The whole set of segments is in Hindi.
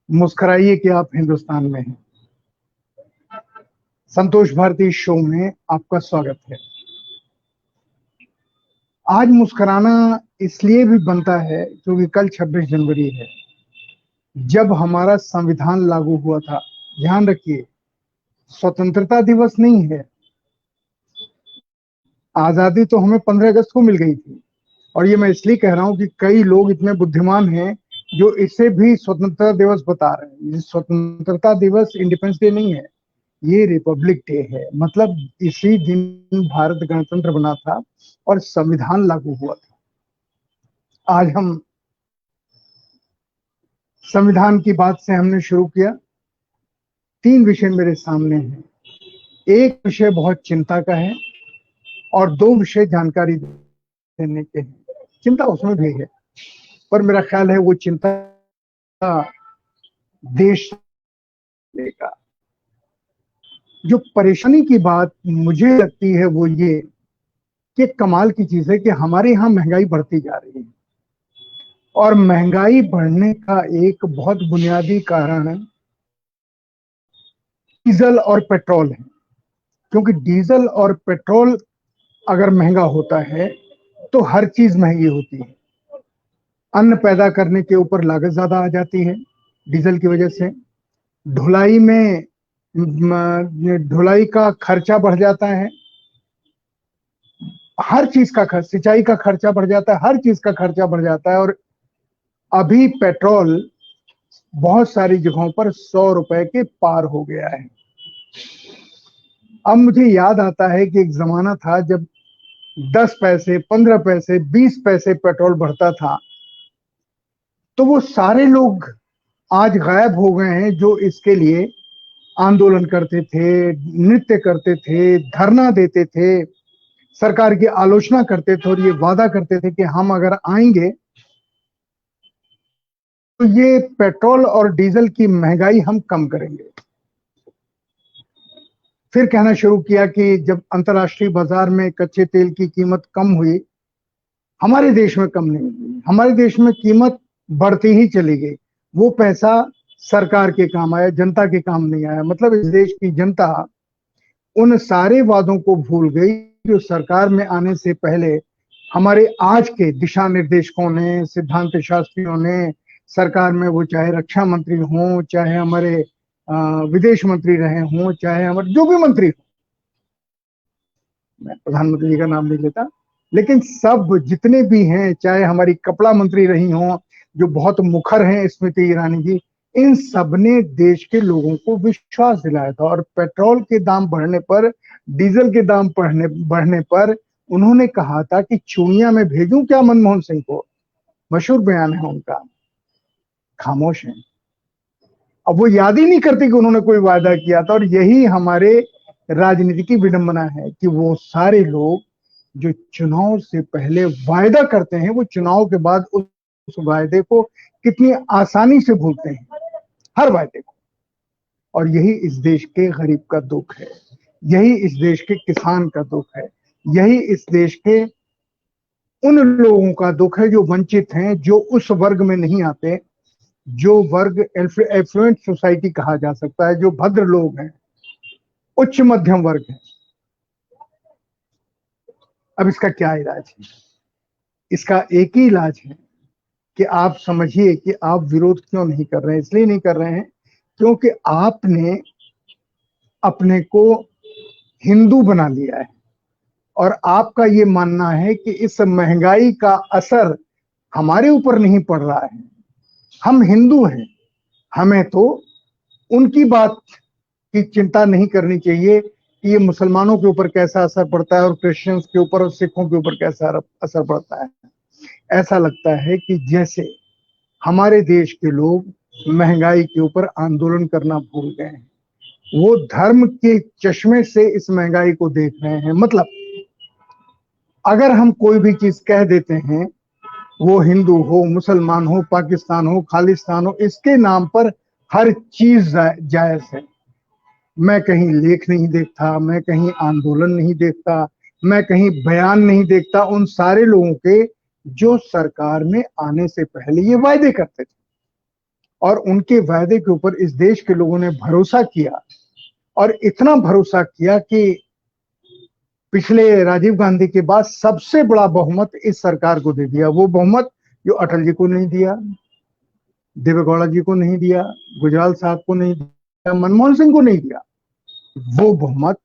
मुस्कुराइए कि आप हिंदुस्तान में हैं। संतोष भारती शो में आपका स्वागत है। आज मुस्कुराना इसलिए भी बनता है क्योंकि कल 26 जनवरी है, जब हमारा संविधान लागू हुआ था। ध्यान रखिए, स्वतंत्रता दिवस नहीं है। आजादी तो हमें 15 अगस्त को मिल गई थी, और ये मैं इसलिए कह रहा हूं कि कई लोग इतने बुद्धिमान हैं जो इसे भी स्वतंत्रता दिवस बता रहे हैं। ये स्वतंत्रता दिवस इंडिपेंडेंस डे नहीं है, ये रिपब्लिक डे है। मतलब इसी दिन भारत गणतंत्र बना था और संविधान लागू हुआ था। आज हम संविधान की बात से हमने शुरू किया। 3 विषय मेरे सामने हैं। एक विषय बहुत चिंता का है और 2 विषय जानकारी देने के हैं। चिंता उसमें भी है, पर मेरा ख्याल है वो चिंता देश का। जो परेशानी की बात मुझे लगती है वो ये कि कमाल की चीज है कि हमारे यहाँ महंगाई बढ़ती जा रही है, और महंगाई बढ़ने का एक बहुत बुनियादी कारण डीजल और पेट्रोल है। क्योंकि डीजल और पेट्रोल अगर महंगा होता है तो हर चीज महंगी होती है। अन्न पैदा करने के ऊपर लागत ज्यादा आ जाती है डीजल की वजह से। ढुलाई में ढुलाई का खर्चा बढ़ जाता है। हर चीज का खर्च, सिंचाई का खर्चा बढ़ जाता है, हर चीज का खर्चा बढ़ जाता है। और अभी पेट्रोल बहुत सारी जगहों पर 100 रुपए के पार हो गया है। अब मुझे याद आता है कि एक जमाना था जब 10 पैसे, 15 पैसे, 20 पैसे पेट्रोल बढ़ता था, तो वो सारे लोग आज गायब हो गए हैं जो इसके लिए आंदोलन करते थे, नृत्य करते थे, धरना देते थे, सरकार की आलोचना करते थे और ये वादा करते थे कि हम अगर आएंगे तो ये पेट्रोल और डीजल की महंगाई हम कम करेंगे। फिर कहना शुरू किया कि जब अंतर्राष्ट्रीय बाजार में कच्चे तेल की कीमत कम हुई, हमारे देश में कम नहीं हुई, हमारे देश में कीमत बढ़ती ही चली गई। वो पैसा सरकार के काम आया, जनता के काम नहीं आया। मतलब इस देश की जनता उन सारे वादों को भूल गई जो सरकार में आने से पहले हमारे आज के दिशा निर्देशकों ने, सिद्धांत शास्त्रियों ने सरकार में, वो चाहे रक्षा मंत्री हों, चाहे हमारे विदेश मंत्री रहे हों, चाहे हमारे जो भी मंत्री हो, मैं प्रधानमंत्री जी का नाम नहीं लेता, लेकिन सब जितने भी हैं, चाहे हमारी कपड़ा मंत्री रही हों जो बहुत मुखर हैं, स्मृति ईरानी जी, इन सब ने देश के लोगों को विश्वास दिलाया था। और पेट्रोल के दाम बढ़ने पर, डीजल के दाम बढ़ने पर उन्होंने कहा था कि चूड़ियां मैं भेजूं क्या मनमोहन सिंह को। मशहूर बयान है उनका। खामोश है। अब वो याद ही नहीं करते कि उन्होंने कोई वादा किया था। और यही हमारे राजनीति की विडंबना है कि वो सारे लोग जो चुनाव से पहले वायदा करते हैं, वो चुनाव के बाद उस वायदे को कितनी आसानी से भूलते हैं, हर वायदे को। और यही इस देश के गरीब का दुख है, यही इस देश के किसान का दुख है, यही इस देश के उन लोगों का दुख है जो वंचित हैं, जो उस वर्ग में नहीं आते, जो वर्ग एफ्लुएंट सोसाइटी कहा जा सकता है, जो भद्र लोग हैं, उच्च मध्यम वर्ग है। अब इसका क्या इलाज है? इसका एक ही इलाज है कि आप समझिए कि आप विरोध क्यों नहीं कर रहे हैं। इसलिए नहीं कर रहे हैं क्योंकि आपने अपने को हिंदू बना लिया है, और आपका ये मानना है कि इस महंगाई का असर हमारे ऊपर नहीं पड़ रहा है। हम हिंदू हैं, हमें तो उनकी बात की चिंता नहीं करनी चाहिए कि ये मुसलमानों के ऊपर कैसा असर पड़ता है और क्रिश्चियंस के ऊपर और सिखों के ऊपर कैसा असर पड़ता है। ऐसा लगता है कि जैसे हमारे देश के लोग महंगाई के ऊपर आंदोलन करना भूल गए हैं। वो धर्म के चश्मे से इस महंगाई को देख रहे हैं। मतलब अगर हम कोई भी चीज कह देते हैं, वो हिंदू हो, मुसलमान हो, पाकिस्तान हो, खालिस्तान हो, इसके नाम पर हर चीज जायज है। मैं कहीं लेख नहीं देखता, मैं कहीं आंदोलन नहीं देखता, मैं कहीं बयान नहीं देखता उन सारे लोगों के जो सरकार में आने से पहले ये वायदे करते थे। और उनके वायदे के ऊपर इस देश के लोगों ने भरोसा किया, और इतना भरोसा किया कि पिछले राजीव गांधी के बाद सबसे बड़ा बहुमत इस सरकार को दे दिया। वो बहुमत जो अटल जी को नहीं दिया, देवेगौड़ा जी को नहीं दिया, गुजराल साहब को नहीं दिया, मनमोहन सिंह को नहीं दिया, वो बहुमत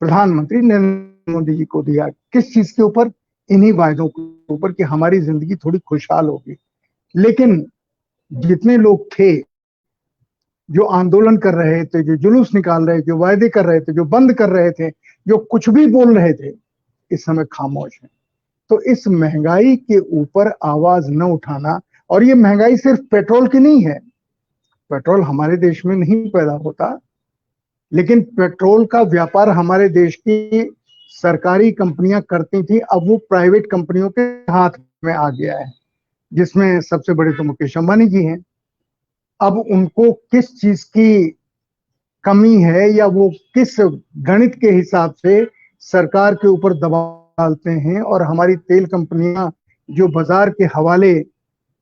प्रधानमंत्री नरेंद्र मोदी जी को दिया। किस चीज के ऊपर? इन्हीं वायदों के ऊपर कि हमारी जिंदगी थोड़ी खुशहाल होगी। लेकिन जितने लोग थे जो आंदोलन कर रहे थे, जो जुलूस निकाल रहे थे, जो वायदे कर रहे थे, जो बंद कर रहे थे, जो कुछ भी बोल रहे थे, इस समय खामोश है। तो इस महंगाई के ऊपर आवाज न उठाना, और ये महंगाई सिर्फ पेट्रोल की नहीं है। पेट्रोल हमारे देश में नहीं पैदा होता, लेकिन पेट्रोल का व्यापार हमारे देश की सरकारी कंपनियां करती थी, अब वो प्राइवेट कंपनियों के हाथ में आ गया है, जिसमें सबसे बड़े तो मुकेश अंबानी जी हैं। अब उनको किस चीज की कमी है, या वो किस गणित के हिसाब से सरकार के ऊपर दबाव डालते हैं, और हमारी तेल कंपनियां जो बाजार के हवाले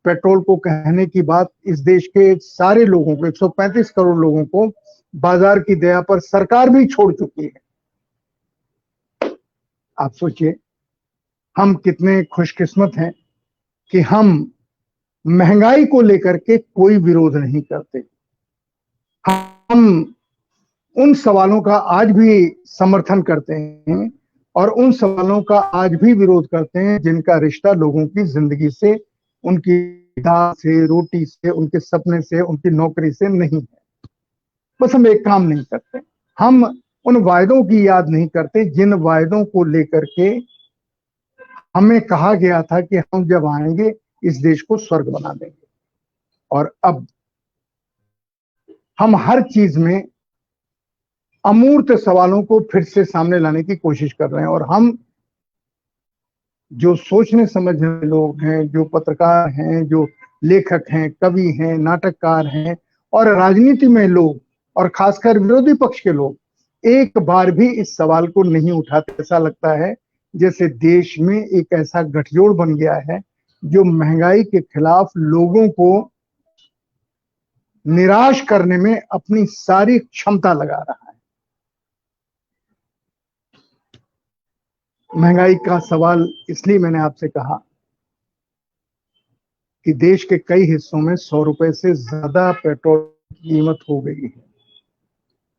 पेट्रोल को कहने की बात इस देश के सारे लोगों को, 135 करोड़ लोगों को बाजार की दया पर सरकार भी छोड़ चुकी है। आप सोचिए हम कितने खुशकिस्मत हैं कि हम महंगाई को लेकर के कोई विरोध नहीं करते। हम उन सवालों का आज भी समर्थन करते हैं, और उन सवालों का आज भी विरोध करते हैं जिनका रिश्ता लोगों की जिंदगी से, उनकी दाल से, रोटी से, उनके सपने से, उनकी नौकरी से नहीं है। बस हम एक काम नहीं करते, हम उन वायदों की याद नहीं करते जिन वायदों को लेकर के हमें कहा गया था कि हम जब आएंगे इस देश को स्वर्ग बना देंगे। और अब हम हर चीज में अमूर्त सवालों को फिर से सामने लाने की कोशिश कर रहे हैं। और हम जो सोचने समझने लोग हैं, जो पत्रकार हैं, जो लेखक हैं, कवि हैं, नाटककार हैं, और राजनीति में लोग, और खासकर विरोधी पक्ष के लोग, एक बार भी इस सवाल को नहीं उठाते। ऐसा लगता है जैसे देश में एक ऐसा गठजोड़ बन गया है जो महंगाई के खिलाफ लोगों को निराश करने में अपनी सारी क्षमता लगा रहा है। महंगाई का सवाल इसलिए मैंने आपसे कहा कि देश के कई हिस्सों में 100 रुपए से ज्यादा पेट्रोल की कीमत हो गई है,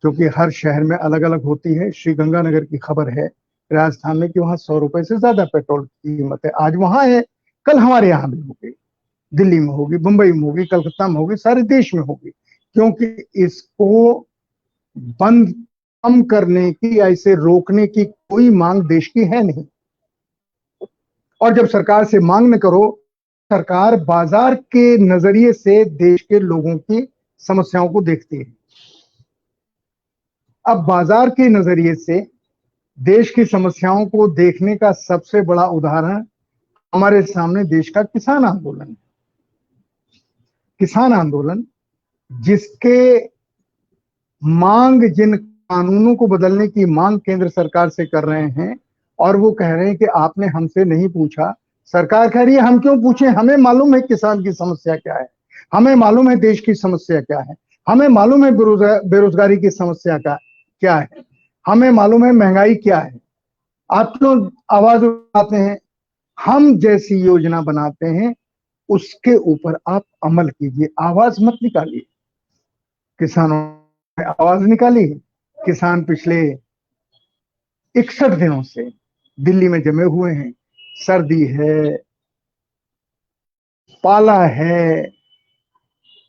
क्योंकि हर शहर में अलग अलग होती है। श्रीगंगानगर की खबर है राजस्थान में कि वहां 100 रुपए से ज्यादा पेट्रोल की कीमत है। आज वहां है, कल हमारे यहां भी होगी, दिल्ली में होगी, मुंबई में होगी, कलकत्ता में होगी, सारे देश में होगी, क्योंकि इसको बंद कम करने की या इसे रोकने की कोई मांग देश की है नहीं। और जब सरकार से मांग न करो, सरकार बाजार के नजरिए से देश के लोगों की समस्याओं को देखती है। अब बाजार के नजरिए से देश की समस्याओं को देखने का सबसे बड़ा उदाहरण हमारे सामने देश का किसान आंदोलन है। किसान आंदोलन जिसके मांग, जिन कानूनों को बदलने की मांग केंद्र सरकार से कर रहे हैं, और वो कह रहे हैं कि आपने हमसे नहीं पूछा। सरकार कह रही है हम क्यों पूछें, हमें मालूम है किसान की समस्या क्या है, हमें मालूम है देश की समस्या क्या है, हमें मालूम है बेरोजगारी की समस्या का क्या है, हमें मालूम है महंगाई क्या है। आप क्यों आवाज उठाते हैं? हम जैसी योजना बनाते हैं उसके ऊपर आप अमल कीजिए, आवाज मत निकालिए। किसानों ने आवाज निकाली। किसान पिछले 61 दिनों से दिल्ली में जमे हुए हैं। सर्दी है, पाला है,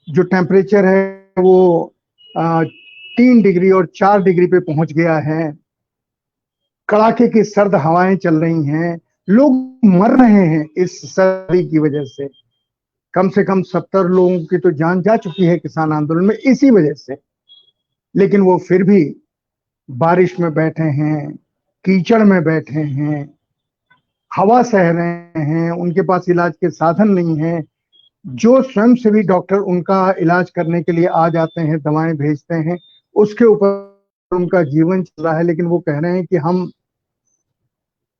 जो टेम्परेचर है वो 3 डिग्री और 4 डिग्री पे पहुंच गया है। कड़ाके की सर्द हवाएं चल रही हैं, लोग मर रहे हैं इस सर्दी की वजह से। कम से कम 70 लोगों की तो जान जा चुकी है किसान आंदोलन में इसी वजह से। लेकिन वो फिर भी बारिश में बैठे हैं, कीचड़ में बैठे हैं, हवा सह रहे हैं, उनके पास इलाज के साधन नहीं है। जो स्वयंसेवी डॉक्टर उनका इलाज करने के लिए आ जाते हैं, दवाएं भेजते हैं, उसके ऊपर उनका जीवन चल रहा है। लेकिन वो कह रहे हैं कि हम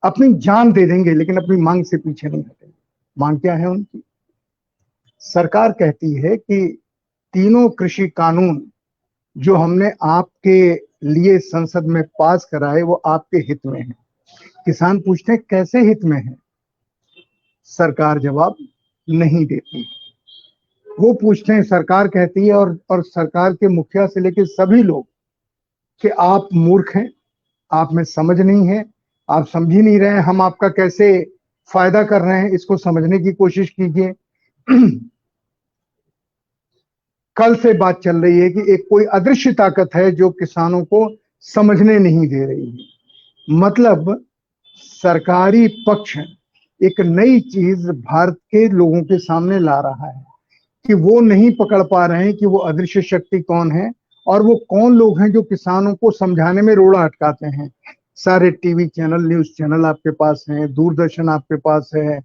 अपनी जान दे देंगे लेकिन अपनी मांग से पीछे नहीं हटेंगे। मांग क्या है उनकी? सरकार कहती है कि तीनों कृषि कानून जो हमने आपके लिए संसद में पास कराए वो आपके हित में है। किसान पूछते हैं कैसे हित में है, सरकार जवाब नहीं देती। वो पूछते हैं, सरकार कहती है और सरकार के मुखिया से लेकर सभी लोग कि आप मूर्ख हैं, आप में समझ नहीं है, आप समझ ही नहीं रहे हैं हम आपका कैसे फायदा कर रहे हैं, इसको समझने की कोशिश कीजिए। कल से बात चल रही है कि एक कोई अदृश्य ताकत है जो किसानों को समझने नहीं दे रही है। मतलब सरकारी पक्ष एक नई चीज भारत के लोगों के सामने ला रहा है कि वो नहीं पकड़ पा रहे हैं कि वो अदृश्य शक्ति कौन है और वो कौन लोग हैं जो किसानों को समझाने में रोड़ा अटकाते हैं। सारे टीवी चैनल, न्यूज चैनल आपके पास हैं, दूरदर्शन आपके पास है,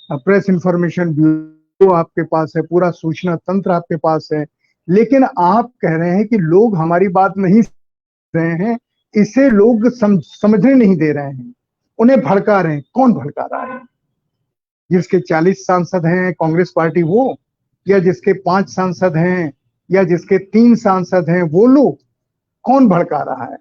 प्रेस इंफॉर्मेशन ब्यूरो आपके पास है, पूरा सूचना तंत्र आपके पास है, लेकिन आप कह रहे हैं कि लोग हमारी बात नहीं सुन रहे हैं, इसे लोग समझने नहीं दे रहे हैं, उन्हें भड़का रहे हैं। कौन भड़का रहा है? जिसके 40 सांसद हैं कांग्रेस पार्टी वो, या जिसके 5 सांसद हैं, या जिसके 3 सांसद हैं वो लोग? कौन भड़का रहा है?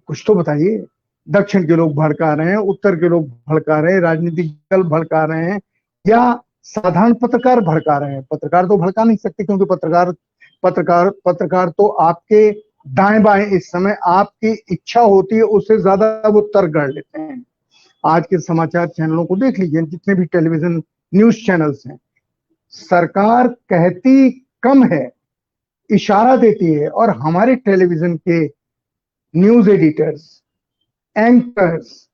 कुछ तो बताइए। दक्षिण के लोग भड़का रहे हैं, उत्तर के लोग भड़का रहे हैं, राजनीतिक दल भड़का रहे हैं, या साधारण पत्रकार भड़का रहे हैं? पत्रकार तो भड़का नहीं सकते, क्योंकि पत्रकार तो आपके दाएं बाएं इस समय आपकी इच्छा होती है उससे ज्यादा वो तर्क गढ़ लेते हैं। आज के समाचार चैनलों को देख लीजिए, जितने भी टेलीविजन न्यूज चैनल्स हैं, सरकार कहती कम है, इशारा देती है, और हमारे टेलीविजन के news editors, anchors,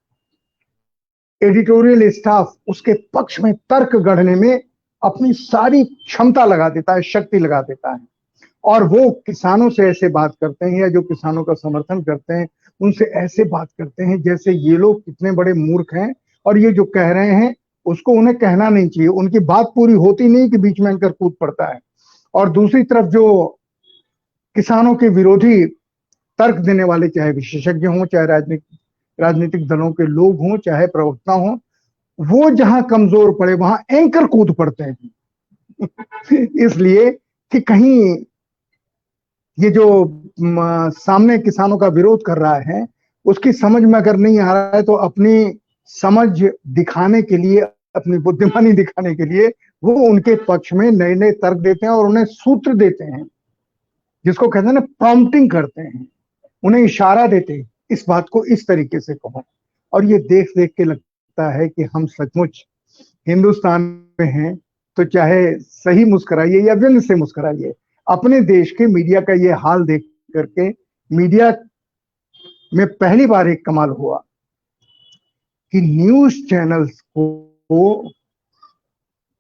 editorial staff उसके पक्ष में तर्क गढ़ने में अपनी सारी क्षमता लगा देता है, शक्ति लगा देता है। और वो किसानों से ऐसे बात करते हैं, या जो किसानों का समर्थन करते हैं उनसे ऐसे बात करते हैं जैसे ये लोग कितने बड़े मूर्ख हैं, और ये जो कह रहे हैं उसको उन्हें कहना नहीं चाहिए। उनकी बात पूरी होती नहीं कि बीच में एंकर कूद पड़ता है। और दूसरी तरफ जो किसानों के विरोधी तर्क देने वाले, चाहे विशेषज्ञ हों, चाहे राजनीतिक दलों के लोग हों, चाहे प्रवक्ता हों, वो जहां कमजोर पड़े वहां एंकर कूद पड़ते हैं। इसलिए कि कहीं ये जो सामने किसानों का विरोध कर रहा है उसकी समझ में अगर नहीं आ रहा है तो अपनी समझ दिखाने के लिए, अपनी बुद्धिमानी दिखाने के लिए वो उनके पक्ष में नए नए तर्क देते हैं और उन्हें सूत्र देते हैं, जिसको कहते हैं ना प्रॉम्प्टिंग करते हैं, उन्हें इशारा देते हैं, इस बात को इस तरीके से कहो। और ये देख देख के लगता है कि हम सचमुच हिंदुस्तान में हैं, तो चाहे सही मुस्कुराइए या व्यंग से मुस्कुराइए। अपने देश के मीडिया का ये हाल देख करके मीडिया में पहली बार एक कमाल हुआ कि न्यूज चैनल्स को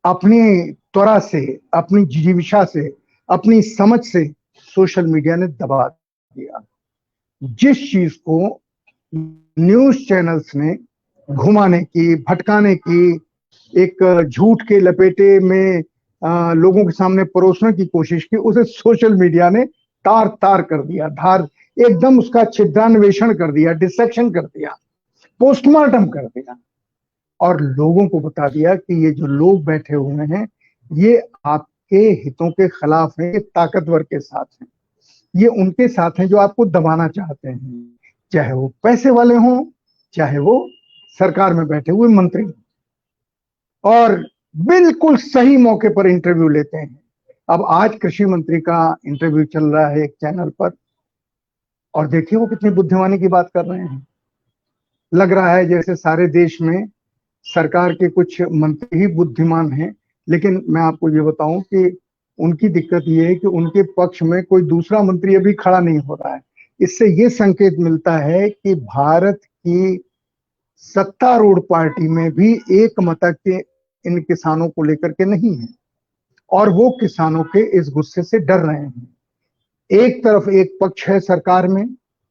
अपनी त्वरा से, अपनी जिजीविषा से, अपनी समझ से सोशल मीडिया ने दबा दिया। जिस चीज को न्यूज चैनल्स ने घुमाने की, भटकाने की, एक झूठ के लपेटे में लोगों के सामने परोसने की कोशिश की, उसे सोशल मीडिया ने तार तार कर दिया, धार एकदम उसका छिद्रान्वेषण कर दिया, डिसेक्शन कर दिया, पोस्टमार्टम कर दिया, और लोगों को बता दिया कि ये जो लोग बैठे हुए हैं ये आपके हितों के खिलाफ हैं, ये ताकतवर के साथ हैं, ये उनके साथ हैं जो आपको दबाना चाहते हैं, चाहे वो पैसे वाले हों, चाहे वो सरकार में बैठे हुए मंत्री। और बिल्कुल सही मौके पर इंटरव्यू लेते हैं। अब आज कृषि मंत्री का इंटरव्यू चल रहा है एक चैनल पर, और देखिए वो कितनी बुद्धिमानी की बात कर रहे हैं। लग रहा है जैसे सारे देश में सरकार के कुछ मंत्री ही बुद्धिमान हैं, लेकिन मैं आपको ये बताऊं कि उनकी दिक्कत ये है कि उनके पक्ष में कोई दूसरा मंत्री अभी खड़ा नहीं हो रहा है। इससे ये संकेत मिलता है कि भारत की सत्तारूढ़ पार्टी में भी एक मत के इन किसानों को लेकर के नहीं है, और वो किसानों के इस गुस्से से डर रहे हैं। एक तरफ एक पक्ष है सरकार में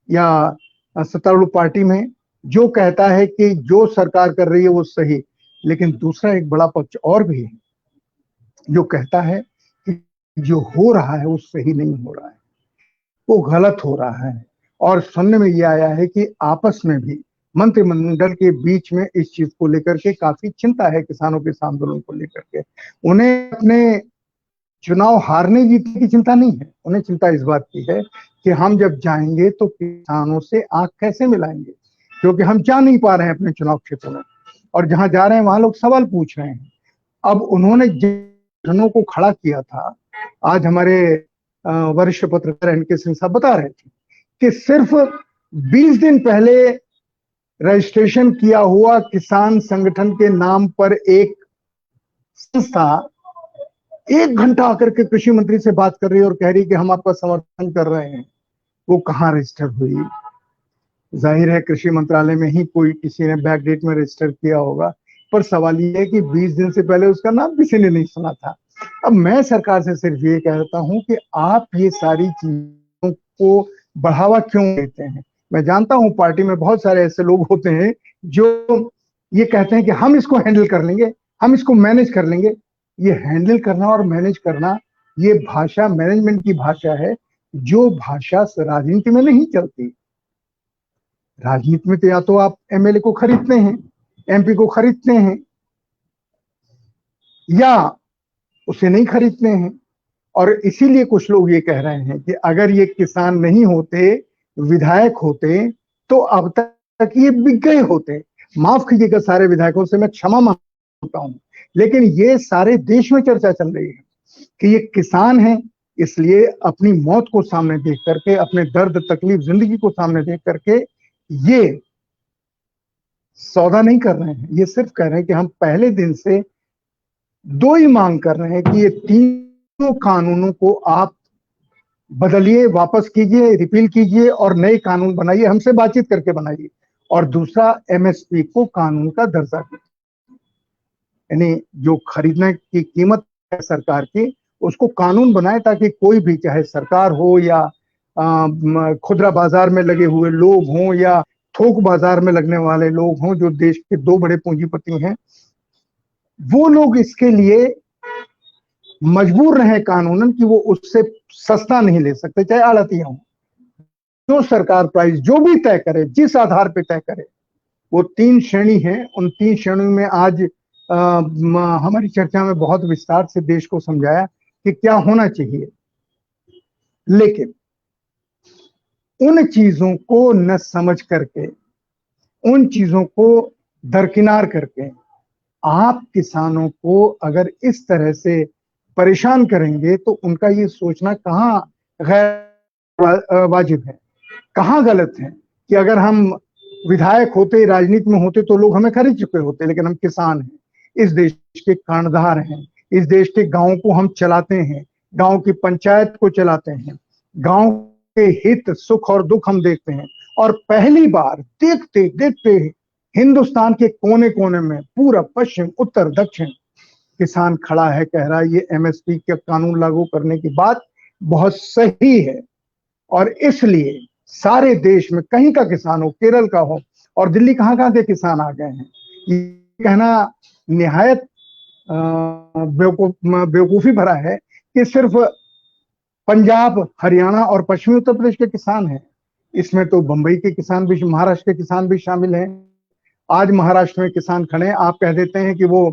या सत्तारूढ़ पार्टी में जो कहता है कि जो सरकार कर रही है वो सही, लेकिन दूसरा एक बड़ा पक्ष और भी है जो कहता है कि जो हो रहा है वो सही नहीं हो रहा है, वो गलत हो रहा है। और सुनने में ये आया है कि आपस में भी मंत्रिमंडल के बीच में इस चीज को लेकर के काफी चिंता है, किसानों के इस आंदोलन को लेकर के। उन्हें अपने चुनाव हारने जीतने की चिंता नहीं है, उन्हें चिंता इस बात की है कि हम जब जाएंगे तो किसानों से आंख कैसे मिलाएंगे, क्योंकि हम जा नहीं पा रहे हैं अपने चुनाव क्षेत्र में, और जहां जा रहे हैं वहां लोग सवाल पूछ रहे हैं। अब उन्होंने जिन को खड़ा किया था, आज हमारे वरिष्ठ पत्रकार एनके सिंह साहब बता रहे थे कि सिर्फ 20 दिन पहले रजिस्ट्रेशन किया हुआ किसान संगठन के नाम पर एक संस्था 1 घंटा आकर के कृषि मंत्री से बात कर रही है और कह रही कि हम आपका समर्थन कर रहे हैं। वो कहाँ रजिस्टर हुई? जाहिर है कृषि मंत्रालय में ही कोई किसी ने बैकडेट में रजिस्टर किया होगा, पर सवाल ये है कि 20 दिन से पहले उसका नाम किसी ने नहीं सुना था। अब मैं सरकार से सिर्फ ये कहता हूं कि आप ये सारी चीजों को बढ़ावा क्यों देते हैं। मैं जानता हूं पार्टी में बहुत सारे ऐसे लोग होते हैं जो ये कहते हैं कि हम इसको हैंडल कर लेंगे, हम इसको मैनेज कर लेंगे। ये हैंडल करना और मैनेज करना, ये भाषा मैनेजमेंट की भाषा है, जो भाषा राजनीति में नहीं चलती। राजनीति में तो या तो आप एमएलए को खरीदते हैं, एमपी को खरीदते हैं, या उसे नहीं खरीदते हैं। और इसीलिए कुछ लोग ये कह रहे हैं कि अगर ये किसान नहीं होते, विधायक होते, तो अब तक ये बिक गए होते। माफ कीजिएगा सारे विधायकों से मैं क्षमा मांगता हूं, लेकिन ये सारे देश में चर्चा चल रही है कि ये किसान हैं, इसलिए अपनी मौत को सामने देख करके, अपने दर्द तकलीफ जिंदगी को सामने देख करके ये सौदा नहीं कर रहे हैं। ये सिर्फ कह रहे हैं कि हम पहले दिन से दो ही मांग कर रहे हैं कि ये तीनों कानूनों को आप बदलिए, वापस कीजिए, रिपील कीजिए और नए कानून बनाइए, हमसे बातचीत करके बनाइए। और दूसरा, एमएसपी को कानून का दर्जा दीजिए, यानी जो खरीदने की कीमत है सरकार की, उसको कानून बनाए ताकि कोई भी, चाहे सरकार हो या खुदरा बाजार में लगे हुए लोग हों या थोक बाजार में लगने वाले लोग हों, जो देश के दो बड़े पूंजीपति हैं, वो लोग इसके लिए मजबूर रहे कानूनन कि वो उससे सस्ता नहीं ले सकते, चाहे आड़तिया हो। जो सरकार प्राइस जो भी तय करे, जिस आधार पे तय करे, वो 3 श्रेणी है। उन 3 श्रेणियों में आज हमारी चर्चा में बहुत विस्तार से देश को समझाया कि क्या होना चाहिए। लेकिन उन चीजों को न समझ करके, उन चीजों को दरकिनार करके आप किसानों को अगर इस तरह से परेशान करेंगे तो उनका ये सोचना कहाँ गैर वाजिब है, कहाँ गलत है कि अगर हम विधायक होते, राजनीति में होते तो लोग हमें खरीद चुके होते, लेकिन हम किसान हैं, इस देश के कर्णधार हैं, इस देश के गांवों को हम चलाते हैं, गांव की पंचायत को चलाते हैं, गांव के हित सुख और दुख हम देखते हैं। और पहली बार देखते देखते हिंदुस्तान के कोने कोने में, पूरा पश्चिम उत्तर दक्षिण, किसान खड़ा है, कह रहा है ये एमएसपी के कानून लागू करने की बात बहुत सही है। और इसलिए सारे देश में कहीं का किसान हो, केरल का हो और दिल्ली, कहां के किसान आ गए हैं। ये कहना निहायत बेवकूफी भरा है कि सिर्फ पंजाब, हरियाणा और पश्चिमी उत्तर प्रदेश के किसान हैं। इसमें तो बंबई के किसान भी, महाराष्ट्र के किसान भी शामिल हैं। आज महाराष्ट्र में किसान खड़े हैं, आप कह देते हैं कि वो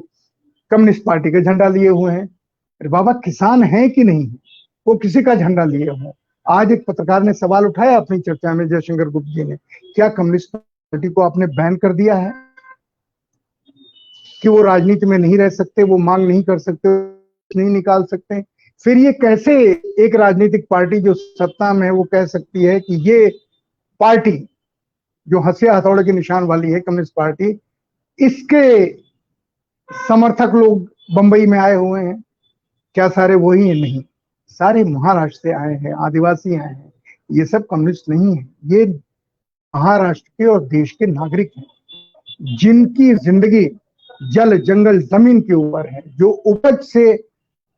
कम्युनिस्ट पार्टी का झंडा लिए हुए हैं। अरे बाबा, किसान है कि नहीं, वो किसी का झंडा लिए हुए। आज एक पत्रकार ने सवाल उठाया अपनी चर्चा में, जयशंकर गुप्ता जी ने, क्या कम्युनिस्ट पार्टी को आपने बैन कर दिया है कि वो राजनीति में नहीं रह सकते, वो मांग नहीं कर सकते, नहीं निकाल सकते? फिर ये कैसे एक राजनीतिक पार्टी जो सत्ता में है वो कह सकती है कि ये पार्टी जो हंसिया हथौड़े के निशान वाली है, कम्युनिस्ट पार्टी, इसके समर्थक लोग बंबई में आए हुए हैं? क्या सारे वही हैं? नहीं, सारे महाराष्ट्र से आए हैं, आदिवासी आए हैं। ये सब कम्युनिस्ट नहीं है, ये महाराष्ट्र के और देश के नागरिक हैं, जिनकी जिंदगी जल जंगल जमीन के ऊपर है, जो उपज से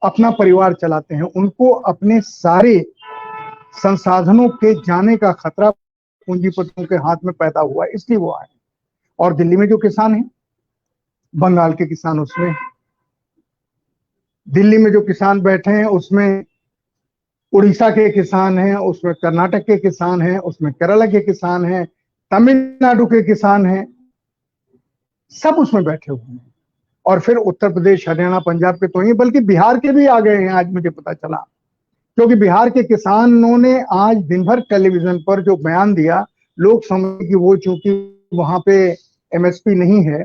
अपना परिवार चलाते हैं। उनको अपने सारे संसाधनों के जाने का खतरा पूंजीपतियों के हाथ में पैदा हुआ, इसलिए वो आए। और दिल्ली में जो किसान हैं, बंगाल के किसान उसमें, दिल्ली में जो किसान बैठे हैं उसमें उड़ीसा के किसान हैं, उसमें कर्नाटक के किसान हैं, उसमें केरला के किसान हैं, तमिलनाडु के किसान हैं, सब उसमें बैठे हुए हैं। और फिर उत्तर प्रदेश, हरियाणा, पंजाब के तो ही, बल्कि बिहार के भी आ गए हैं, आज मुझे पता चला। क्योंकि बिहार के किसानों ने आज दिन भर टेलीविजन पर जो बयान दिया, लोग समझे कि वो चूंकि वहां पे एमएसपी नहीं है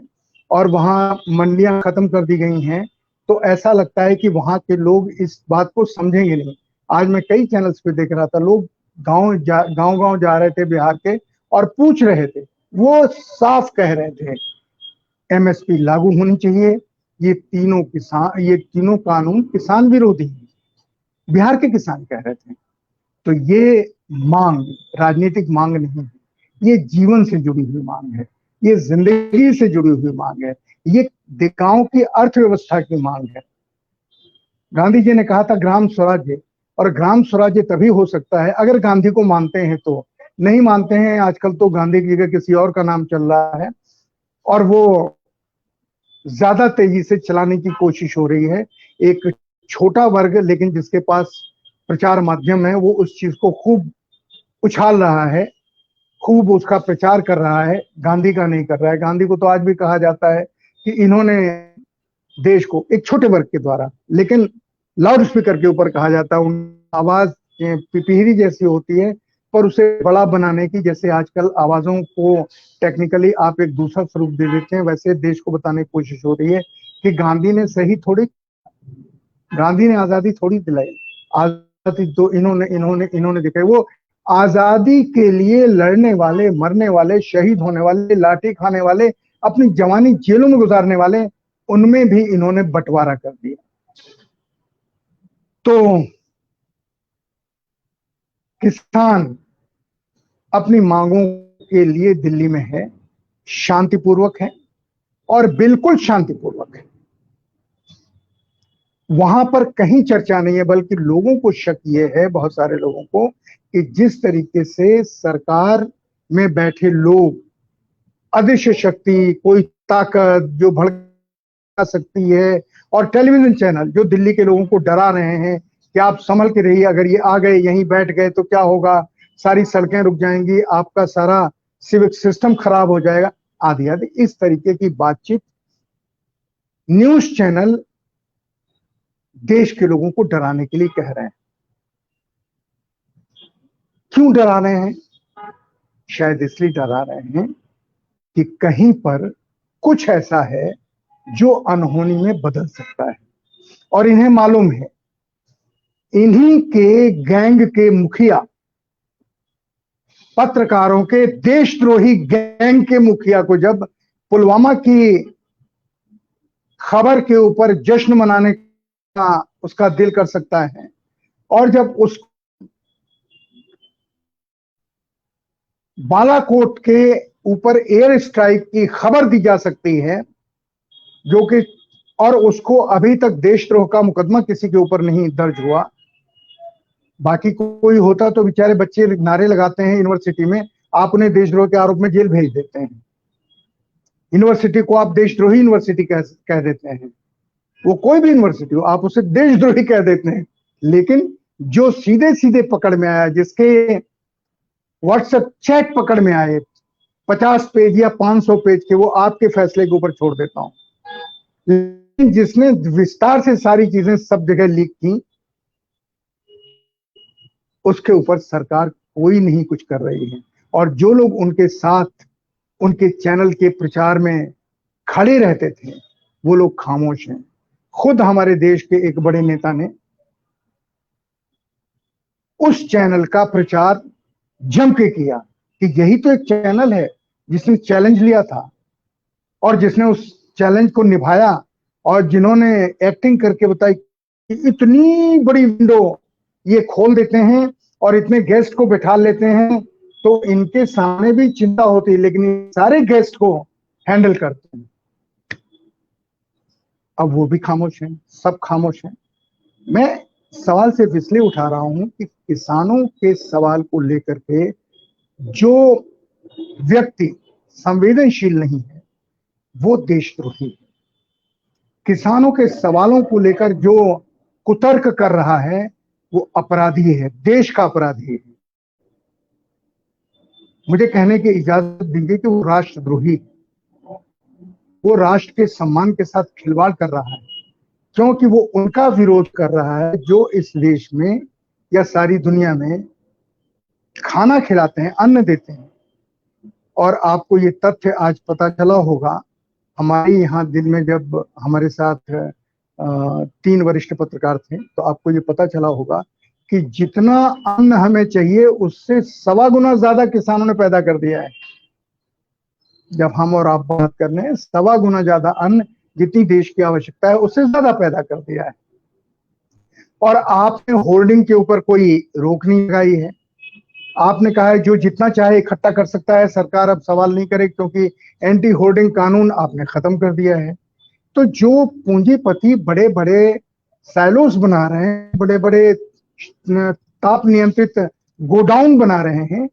और वहां मंडियां खत्म कर दी गई हैं, तो ऐसा लगता है कि वहां के लोग इस बात को समझेंगे नहीं। आज मैं कई चैनल्स पे देख रहा था, लोग गांव जा रहे थे बिहार के और पूछ रहे थे, वो साफ कह रहे थे एमएसपी लागू होनी चाहिए, ये तीनों कानून किसान विरोधी हैं। बिहार के किसान कह रहे थे। तो ये मांग राजनीतिक मांग नहीं है, ये जीवन से जुड़ी हुई मांग है, ये जिंदगी से जुड़ी हुई मांग है, ये गांव की अर्थव्यवस्था की मांग है। गांधी जी ने कहा था ग्राम स्वराज्य, और ग्राम स्वराज्य तभी हो सकता है अगर गांधी को मानते हैं। तो नहीं मानते हैं, आजकल तो गांधी जी का किसी और का नाम चल रहा है और वो ज्यादा तेजी से चलाने की कोशिश हो रही है। एक छोटा वर्ग लेकिन जिसके पास प्रचार माध्यम है, वो उस चीज को खूब उछाल रहा है, खूब उसका प्रचार कर रहा है, गांधी का नहीं कर रहा है। गांधी को तो आज भी कहा जाता है कि इन्होंने देश को, एक छोटे वर्ग के द्वारा, लेकिन लाउड स्पीकर के ऊपर कहा जाता है, उन आवाज पिपीहरी जैसी होती है पर उसे बड़ा बनाने की, जैसे आजकल आवाजों को टेक्निकली आप एक दूसरा स्वरूप दे देते हैं, वैसे देश को बताने की कोशिश हो रही है कि गांधी ने सही थोड़ी, गांधी ने आजादी थोड़ी दिलाई। आजादी तो इन्होंने इन्होंने इन्होंने दिखाई। वो आजादी के लिए लड़ने वाले, मरने वाले, शहीद होने वाले, लाठी खाने वाले, अपनी जवानी जेलों में गुजारने वाले, उनमें भी इन्होंने बंटवारा कर दिया। तो किसान अपनी मांगों के लिए दिल्ली में है, शांतिपूर्वक है और बिल्कुल शांतिपूर्वक है। वहां पर कहीं चर्चा नहीं है, बल्कि लोगों को शक ये है, बहुत सारे लोगों को, कि जिस तरीके से सरकार में बैठे लोग, अदृश्य शक्ति, कोई ताकत जो भड़का सकती है, और टेलीविजन चैनल जो दिल्ली के लोगों को डरा रहे हैं कि आप संभल के रहिए, अगर ये आ गए, यहीं बैठ गए तो क्या होगा, सारी सड़कें रुक जाएंगी, आपका सारा सिविक सिस्टम खराब हो जाएगा, आदि आदि इस तरीके की बातचीत न्यूज चैनल देश के लोगों को डराने के लिए कह रहे हैं। क्यों डरा रहे हैं? शायद इसलिए डरा रहे हैं कि कहीं पर कुछ ऐसा है जो अनहोनी में बदल सकता है, और इन्हें मालूम है, इन्हीं के गैंग के मुखिया, पत्रकारों के देशद्रोही गैंग के मुखिया को जब पुलवामा की खबर के ऊपर जश्न मनाने का उसका दिल कर सकता है, और जब उस बालाकोट के ऊपर एयर स्ट्राइक की खबर दी जा सकती है, जो कि, और उसको अभी तक देशद्रोह का मुकदमा किसी के ऊपर नहीं दर्ज हुआ, बाकी कोई होता तो बेचारे बच्चे नारे लगाते हैं यूनिवर्सिटी में, आप उन्हें देशद्रोह के आरोप में जेल भेज देते हैं। यूनिवर्सिटी को आप देशद्रोही यूनिवर्सिटी कह देते हैं, वो कोई भी यूनिवर्सिटी हो, आप उसे देशद्रोही कह देते हैं। लेकिन जो सीधे सीधे पकड़ में आया, जिसके व्हाट्सएप चैट पकड़ में आए 50 पेज या 500 पेज के, वो आपके फैसले के ऊपर छोड़ देता हूं। लेकिन जिसने विस्तार से सारी चीजें सब जगह लीक की, उसके ऊपर सरकार कोई नहीं कुछ कर रही है, और जो लोग उनके साथ उनके चैनल के प्रचार में खड़े रहते थे, वो लोग खामोश हैं। खुद हमारे देश के एक बड़े नेता ने उस चैनल का प्रचार जम के किया कि यही तो एक चैनल है जिसने चैलेंज लिया था और जिसने उस चैलेंज को निभाया, और जिन्होंने एक्टिंग करके बताई कि इतनी बड़ी विंडो ये खोल देते हैं और इतने गेस्ट को बैठा लेते हैं, तो इनके सामने भी चिंता होती है, लेकिन सारे गेस्ट को हैंडल करते हैं। अब वो भी खामोश हैं, सब खामोश हैं। मैं सवाल सिर्फ इसलिए उठा रहा हूं कि किसानों के सवाल को लेकर के जो व्यक्ति संवेदनशील नहीं है, वो देशद्रोही है। किसानों के सवालों को लेकर जो कुतर्क कर रहा है, वो अपराधी है, देश का अपराधी है। मुझे कहने की इजाजत दीजिए कि वो राष्ट्रद्रोही है। वो राष्ट्र के सम्मान के साथ खिलवाड़ कर रहा है, क्योंकि वो उनका विरोध कर रहा है जो इस देश में या सारी दुनिया में खाना खिलाते हैं, अन्न देते हैं। और आपको ये तथ्य आज पता चला होगा, हमारे यहाँ दिन में जब हमारे साथ 3 वरिष्ठ पत्रकार थे, तो आपको ये पता चला होगा कि जितना अन्न हमें चाहिए उससे 1.25 गुना ज्यादा किसानों ने पैदा कर दिया है। जब हम और आप बात कर रहे हैं, 1.25 गुना ज्यादा अन्न जितनी देश की आवश्यकता है उससे ज्यादा पैदा कर दिया है। और आपने होर्डिंग के ऊपर कोई रोक नहीं लगाई है। आपने कहा है जो जितना चाहे इकट्ठा कर सकता है, सरकार अब सवाल नहीं करे, क्योंकि एंटी होर्डिंग कानून आपने खत्म कर दिया है। तो जो पूंजीपति बड़े बड़े साइलोस बना रहे हैं, बड़े बड़े ताप नियंत्रित गोडाउन बना रहे हैं,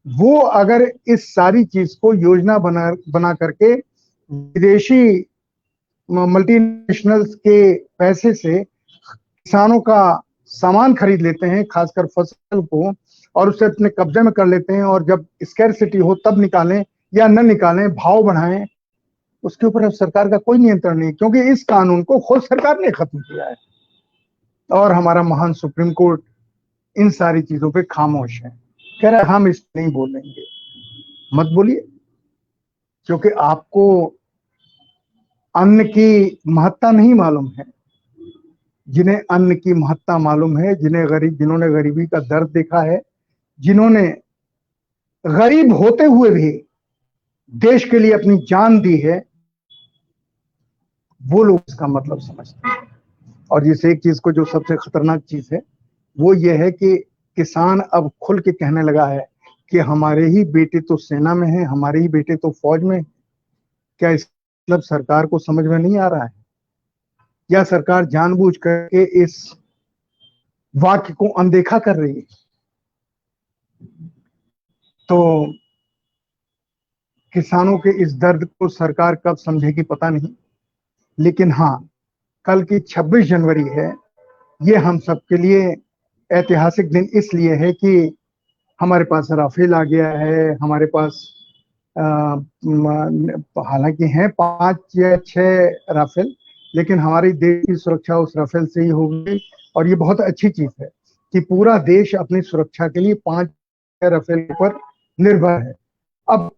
वो अगर इस सारी चीज को योजना बना करके विदेशी मल्टीनेशनल्स के पैसे से किसानों का सामान खरीद लेते हैं, खासकर फसल को, और उसे अपने कब्जे में कर लेते हैं, और जब स्कैरसिटी हो तब निकालें या न निकालें, भाव बढ़ाएं, उसके ऊपर अब सरकार का कोई नियंत्रण नहीं, क्योंकि इस कानून को खुद सरकार ने खत्म किया है। और हमारा महान सुप्रीम कोर्ट इन सारी चीजों पे खामोश है, कह रहा है हम इस नहीं बोलेंगे। मत बोलिए, क्योंकि आपको अन्न की महत्ता नहीं मालूम है। जिन्हें अन्न की महत्ता मालूम है, जिन्होंने गरीबी का दर्द देखा है, जिन्होंने गरीब होते हुए भी देश के लिए अपनी जान दी है, वो लोग इसका मतलब समझते हैं। और जिस एक चीज को जो सबसे खतरनाक चीज है वो ये है कि किसान अब खुल के कहने लगा है कि हमारे ही बेटे तो सेना में हैं, हमारे ही बेटे तो फौज में। क्या इस मतलब सरकार को समझ में नहीं आ रहा है, या सरकार जानबूझ करके इस वाक्य को अनदेखा कर रही है? तो किसानों के इस दर्द को सरकार कब समझेगी पता नहीं, लेकिन हाँ, कल की 26 जनवरी है, ये हम सबके लिए ऐतिहासिक दिन इसलिए है कि हमारे पास राफेल आ गया है। हमारे पास हालांकि हैं 5 या 6 राफेल, लेकिन हमारी देश की सुरक्षा उस राफेल से ही होगी। और ये बहुत अच्छी चीज है कि पूरा देश अपनी सुरक्षा के लिए 5 राफेल पर निर्भर है। अब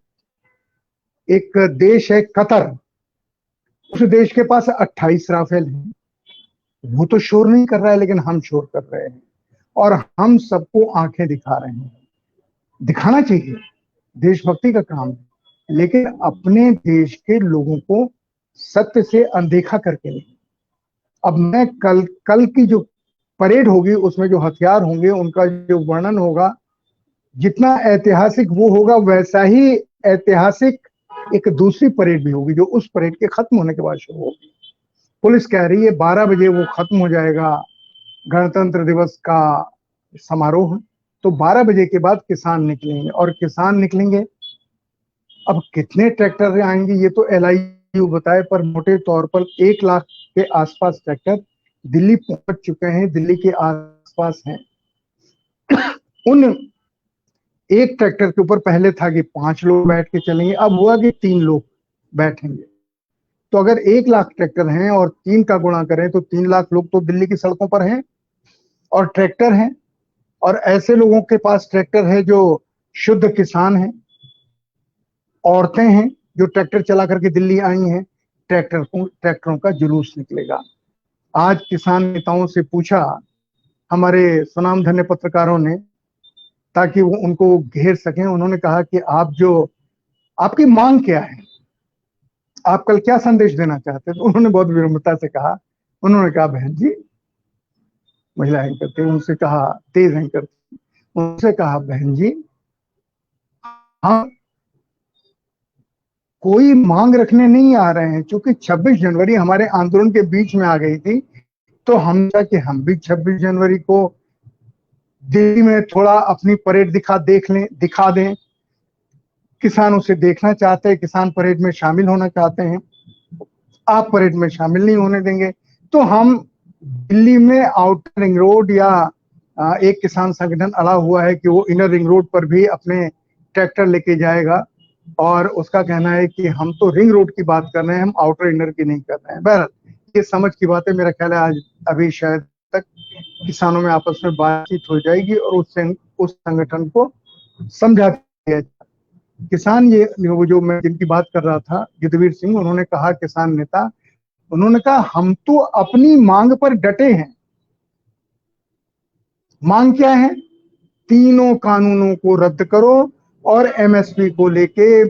एक देश है कतर, उस देश के पास 28 राफेल हैं। वो तो शोर नहीं कर रहा है, लेकिन हम शोर कर रहे हैं, और हम सबको आंखें दिखा रहे हैं। दिखाना चाहिए, देशभक्ति का काम है, लेकिन अपने देश के लोगों को सत्य से अनदेखा करके नहीं। अब मैं कल की जो परेड होगी उसमें जो हथियार होंगे उनका जो वर्णन होगा, जितना ऐतिहासिक वो होगा वैसा ही ऐतिहासिक एक दूसरी परेड भी होगी, जो उस परेड के खत्म होने के बाद शुरू होगी। पुलिस कह रही है 12 बजे वो खत्म हो जाएगा, गणतंत्र दिवस का समारोह। तो 12 बजे के बाद किसान निकलेंगे, और किसान निकलेंगे, अब कितने ट्रैक्टर आएंगे ये तो LIU बताए, पर मोटे तौर पर 1 लाख के आसपास ट्रैक्टर दिल्ली पहुंच चुके हैं, दिल्ली के आसपास हैं। उन एक ट्रैक्टर के ऊपर पहले था कि 5 लोग बैठ के चलेंगे, अब हुआ कि 3 लोग बैठेंगे। तो अगर 1 लाख ट्रैक्टर हैं और 3 का गुणा करें तो 3 लाख लोग तो दिल्ली की सड़कों पर हैं और ट्रैक्टर हैं। और ऐसे लोगों के पास ट्रैक्टर है जो शुद्ध किसान हैं, औरतें हैं जो ट्रैक्टर चला करके दिल्ली आई हैं। ट्रैक्टरों का जुलूस निकलेगा। आज किसान नेताओं से पूछा हमारे सुनामधन्य पत्रकारों ने, ताकि वो उनको घेर सकें। उन्होंने कहा कि आपकी मांग क्या है, आप कल क्या संदेश देना चाहते हैं? तो उन्होंने बहुत विनम्रता से कहा, उन्होंने कहा बहन जी, महिला एंकर थे, उनसे कहा, तेज एंकर, उनसे कहा बहन जी, हम कोई मांग रखने नहीं आ रहे हैं। क्योंकि 26 जनवरी हमारे आंदोलन के बीच में आ गई थी, तो हम कि हम भी 26 जनवरी को दिल्ली में थोड़ा अपनी परेड दिखा दें। किसान उसे देखना चाहते हैं, किसान परेड में शामिल होना चाहते हैं। आप परेड में शामिल नहीं होने देंगे, तो हम दिल्ली में आउटर रिंग रोड, या एक किसान संगठन अड़ा हुआ है कि वो इनर रिंग रोड पर भी अपने ट्रैक्टर लेके जाएगा, और उसका कहना है कि हम तो रिंग रोड की बात कर रहे हैं, हम आउटर इनर की नहीं कर रहे हैं। बहरहाल ये समझ की बात है, मेरा ख्याल है आज अभी शायद तक किसानों में आपस में बातचीत हो जाएगी और उस संगठन को समझा दिया जाए। किसान ये वो जो मैं जिनकी बात कर रहा था, युद्धवीर सिंह, उन्होंने कहा, किसान नेता, उन्होंने कहा हम तो अपनी मांग पर डटे हैं। मांग क्या है? तीनों कानूनों को रद्द करो और एमएसपी को लेके,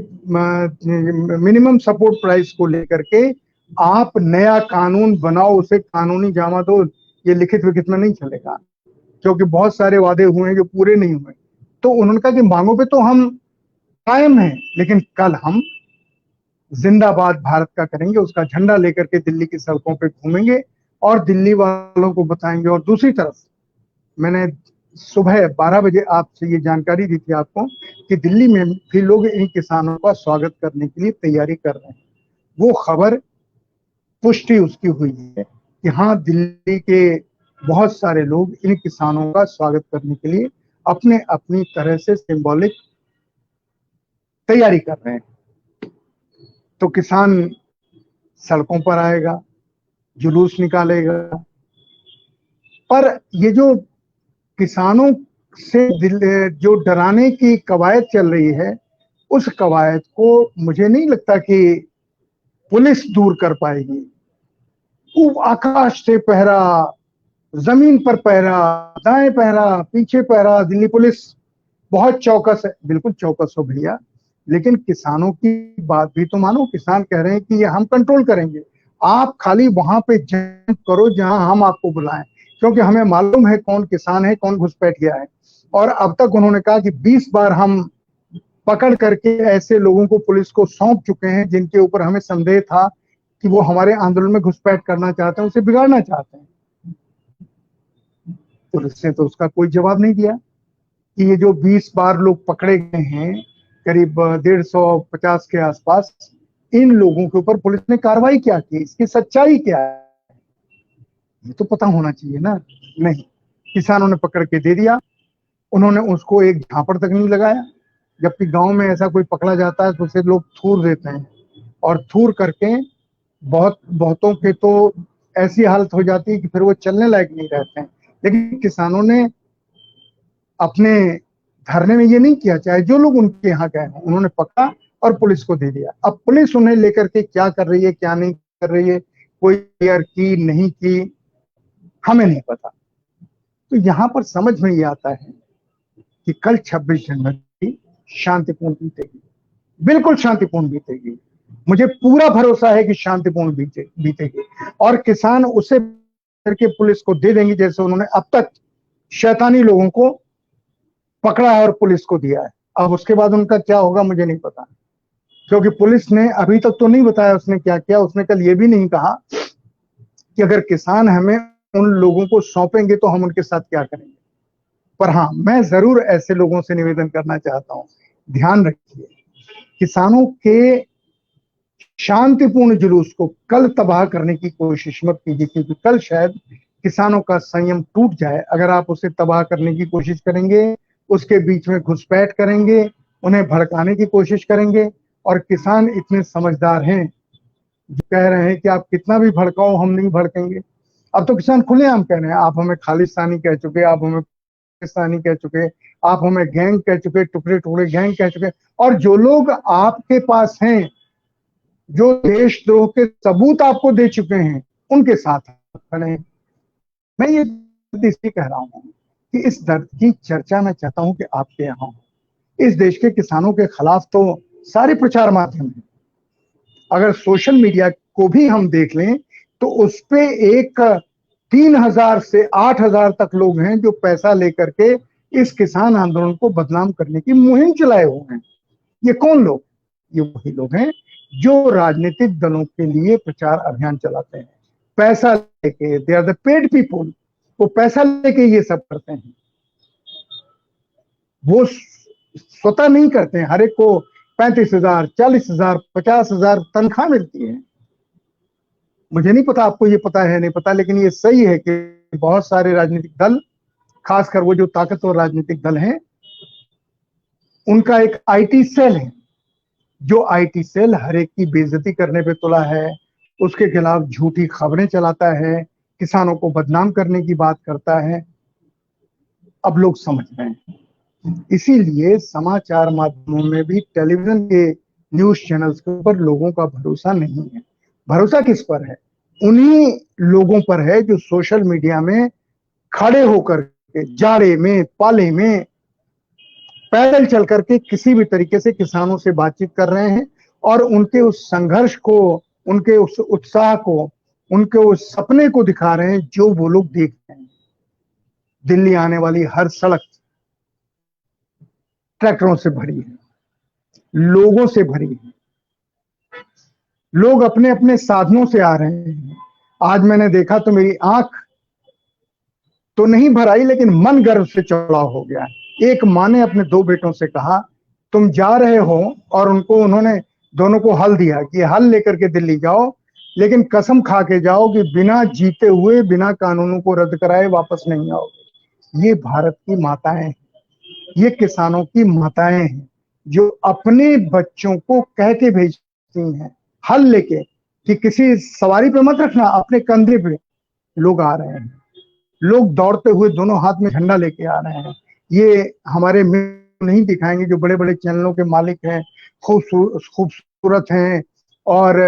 मिनिमम सपोर्ट प्राइस को लेकर के आप नया कानून बनाओ, उसे कानूनी जामा दो। ये लिखित विखित में नहीं चलेगा, क्योंकि बहुत सारे वादे हुए हैं जो पूरे नहीं हुए। तो उन्होंने कहा कि मांगों पे तो हम कायम हैं, लेकिन कल हम जिंदाबाद भारत का करेंगे, उसका झंडा लेकर के दिल्ली की सड़कों पे घूमेंगे और दिल्ली वालों को बताएंगे। और दूसरी तरफ मैंने सुबह 12 बजे आपसे ये जानकारी दी थी आपको कि दिल्ली में भी लोग इन किसानों का स्वागत करने के लिए तैयारी कर रहे हैं। वो खबर पुष्टि उसकी हुई है कि हाँ, दिल्ली के बहुत सारे लोग इन किसानों का स्वागत करने के लिए अपने अपनी तरह से सिंबॉलिक तैयारी कर रहे हैं। तो किसान सड़कों पर आएगा, जुलूस निकालेगा, पर ये जो किसानों से जो डराने की कवायद चल रही है, उस कवायद को मुझे नहीं लगता कि पुलिस दूर कर पाएगी। खूब आकाश से पहरा, जमीन पर पहरा, दाएं पहरा, पीछे पहरा, दिल्ली पुलिस बहुत चौकस है। बिल्कुल चौकस हो भैया, लेकिन किसानों की बात भी तो मानो। किसान कह रहे हैं कि ये हम कंट्रोल करेंगे, आप खाली वहां पे जंप करो जहां हम आपको बुलाएं, क्योंकि हमें मालूम है कौन किसान है, कौन घुसपैठिया है। और अब तक उन्होंने कहा कि 20 बार हम पकड़ करके ऐसे लोगों को पुलिस को सौंप चुके हैं जिनके ऊपर हमें संदेह था कि वो हमारे आंदोलन में घुसपैठ करना चाहते हैं, उसे बिगाड़ना चाहते हैं। पुलिस ने तो उसका कोई जवाब नहीं दिया कि ये जो 20 बार लोग पकड़े गए हैं, करीब 150 के आसपास, इन लोगों के ऊपर पुलिस ने कार्रवाई क्या की, इसकी सच्चाई क्या है, ये तो पता होना चाहिए ना। नहीं, किसानों ने पकड़ के दे दिया। उन्होंने उसको एक झापड़ तक नहीं लगाया, जबकि गांव में ऐसा कोई पकड़ा जाता है तो उसे लोग थूर देते हैं, और थूर करके बहुतों के तो ऐसी हालत हो जाती है कि फिर वो चलने लायक नहीं रहते हैं। लेकिन किसानों ने अपने धरने में ये नहीं किया, चाहे जो लोग उनके यहाँ गए हैं, उन्होंने पकड़ा और पुलिस को दे दिया। अब पुलिस उन्हें लेकर के क्या कर रही है, क्या नहीं कर रही है, कोई क्लियर की नहीं की, हमें नहीं पता। तो यहाँ पर समझ में ये आता है कि कल 26 जनवरी शांतिपूर्ण बीतेगी, बिल्कुल शांतिपूर्ण बीतेगी। मुझे पूरा भरोसा है कि शांतिपूर्ण बीतेगी, और किसान उसे करके पुलिस को दे देंगे, जैसे उन्होंने अब तक शैतानी लोगों को पकड़ा है और पुलिस को दिया है। अब उसके बाद उनका क्या होगा मुझे नहीं पता, क्योंकि पुलिस ने अभी तक तो नहीं बताया उसने क्या किया। उसने कल ये भी नहीं कहा कि अगर किसान हमें उन लोगों को सौंपेंगे तो हम उनके साथ क्या करेंगे। पर हाँ, मैं जरूर ऐसे लोगों से निवेदन करना चाहता हूं, ध्यान रखिए, किसानों के शांतिपूर्ण जुलूस को कल तबाह करने की कोशिश मत कीजिए, क्योंकि कल शायद किसानों का संयम टूट जाए। अगर आप उसे तबाह करने की कोशिश करेंगे, उसके बीच में घुसपैठ करेंगे, उन्हें भड़काने की कोशिश करेंगे, और किसान इतने समझदार हैं जो कह रहे हैं कि आप कितना भी भड़काओ हम नहीं भड़केंगे। अब तो किसान खुलेआम कह रहे हैं, आप हमें खालिस्तानी कह चुके, आप हमें पाकिस्तानी कह चुके, आप हमें गैंग कह चुके, टुकड़े टुकड़े गैंग कह चुके। और जो लोग आपके पास हैं, जो देशद्रोह के सबूत आपको दे चुके हैं, उनके साथ खड़े हैं। मैं ये इसलिए कह रहा हूं कि इस दर्द की चर्चा मैं चाहता हूं कि आपके यहाँ हो। इस देश के किसानों के खिलाफ तो सारे प्रचार माध्यम हैं। अगर सोशल मीडिया को भी हम देख लें तो उस पे एक 3000 से 8000 तक लोग हैं जो पैसा लेकर के इस किसान आंदोलन को बदनाम करने की मुहिम चलाए हुए हैं। ये कौन लोग? ये वही लोग हैं जो राजनीतिक दलों के लिए प्रचार अभियान चलाते हैं, पैसा लेके। They are the paid people. वो पैसा लेके ये सब करते हैं, वो स्वतः नहीं करते हैं। हर एक को 35,000, 40,000, 50,000 तनख्वाह मिलती है। मुझे नहीं पता आपको ये पता है नहीं पता, लेकिन ये सही है कि बहुत सारे राजनीतिक दल, खासकर वो जो ताकतवर राजनीतिक दल हैं, उनका एक आईटी सेल है जो आईटी सेल हर एक की बेइज्जती करने पे तुला है, उसके खिलाफ झूठी खबरें चलाता है, किसानों को बदनाम करने की बात करता है। अब लोग समझ रहे हैं। इसीलिए समाचार माध्यमों में भी टेलीविजन के न्यूज चैनल्स के ऊपर लोगों का भरोसा नहीं है। भरोसा किस पर है? उन्हीं लोगों पर है जो सोशल मीडिया में खड़े होकर के जाड़े में, पाले में, पैदल चल करके किसी भी तरीके से किसानों से बातचीत कर रहे हैं और उनके उस संघर्ष को, उनके उस उत्साह को, उनके उस सपने को दिखा रहे हैं जो वो लोग देख रहे हैं। दिल्ली आने वाली हर सड़क ट्रैक्टरों से भरी है, लोगों से भरी है, लोग अपने अपने साधनों से आ रहे हैं। आज मैंने देखा तो मेरी आंख तो नहीं भर आई, लेकिन मन गर्व से चौड़ा हो गया। एक माँ ने अपने 2 बेटों से कहा तुम जा रहे हो, और उन्होंने दोनों को हल दिया कि हल लेकर के दिल्ली जाओ, लेकिन कसम खा के जाओ कि बिना जीते हुए, बिना कानूनों को रद्द कराए वापस नहीं आओगे। ये भारत की माताएं हैं, ये किसानों की माताएं हैं जो अपने बच्चों को कह के भेजती हैं हल लेके कि किसी सवारी पे मत रखना, अपने कंधे पे। लोग आ रहे हैं, लोग दौड़ते हुए दोनों हाथ में झंडा लेके आ रहे हैं। ये हमारे नहीं दिखाएंगे जो बड़े बड़े चैनलों के मालिक हैं, खूबसूरत हैं और